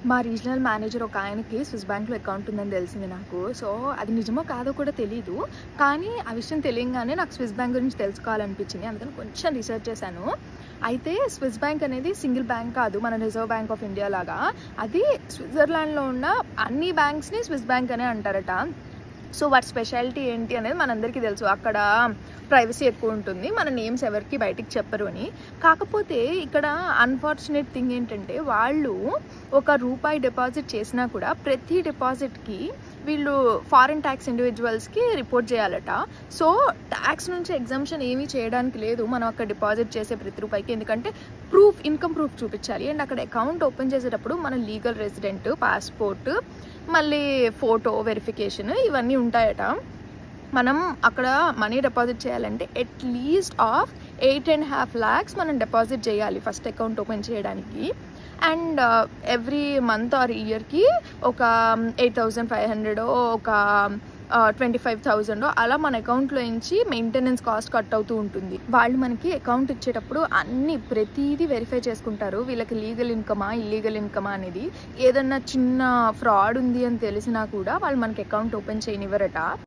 మా regional manager ఒక ఆయనకి స్విస్ బ్యాంక్లో అకౌంట్ ఉందని తెలిసింది నాకు. సో అది నిజమో కాదో కూడా తెలీదు. కానీ ఆ విషయం తెలియగానే నాకు స్విస్ బ్యాంక్ గురించి తెలుసుకోవాలనిపించింది. అందుకని కొంచెం రీసెర్చ్ చేశాను. అయితే స్విస్ బ్యాంక్ అనేది సింగిల్ బ్యాంక్ కాదు, మన రిజర్వ్ బ్యాంక్ ఆఫ్ ఇండియా లాగా. అది స్విట్జర్లాండ్లో ఉన్న అన్ని బ్యాంక్స్ని స్విస్ బ్యాంక్ అనే అంటారట. సో వాటి స్పెషాలిటీ ఏంటి అనేది మనందరికీ తెలుసు. అక్కడ ప్రైవసీ ఎక్కువ ఉంటుంది, మన నేమ్స్ ఎవరికి బయటికి చెప్పరు అని. కాకపోతే ఇక్కడ అన్ఫార్చునేట్ థింగ్ ఏంటంటే, వాళ్ళు ₹1 డిపాజిట్ చేసినా కూడా ప్రతి డిపాజిట్కి వీళ్ళు ఫారిన్ ట్యాక్స్ ఇండివిజువల్స్కి రిపోర్ట్ చేయాలట. సో ట్యాక్స్ నుంచి ఎగ్జంప్షన్ ఏమీ చేయడానికి లేదు మనం అక్కడ డిపాజిట్ చేసే ప్రతి రూపాయికి. ఎందుకంటే ఇన్కమ్ ప్రూఫ్ చూపించాలి. అండ్ అక్కడ అకౌంట్ ఓపెన్ చేసేటప్పుడు మన లీగల్ రెసిడెంట్, పాస్పోర్ట్, మళ్ళీ ఫోటో వెరిఫికేషన్ ఇవన్నీ ఉంటాయట. మనం అక్కడ మనీ డిపాజిట్ చేయాలంటే అట్లీస్ట్ 8.5 lakhs మనం డిపాజిట్ చేయాలి ఫస్ట్ అకౌంట్ ఓపెన్ చేయడానికి. అండ్ ఎవ్రీ మంత్ ఆర్ ఇయర్కి ఒక 8,500 ఒక 25,000 అలా మన అకౌంట్లో నుంచి మెయింటెనెన్స్ కాస్ట్ కట్ అవుతూ ఉంటుంది. వాళ్ళు మనకి అకౌంట్ ఇచ్చేటప్పుడు ప్రతిదీ వెరిఫై చేసుకుంటారు. వీళ్ళకి లీగల్ ఇన్కమా ఇల్లీగల్ ఇన్కమా అనేది. ఏదన్నా చిన్న ఫ్రాడ్ ఉంది అని తెలిసినా కూడా వాళ్ళు మనకి అకౌంట్ ఓపెన్ చేయనివ్వరట.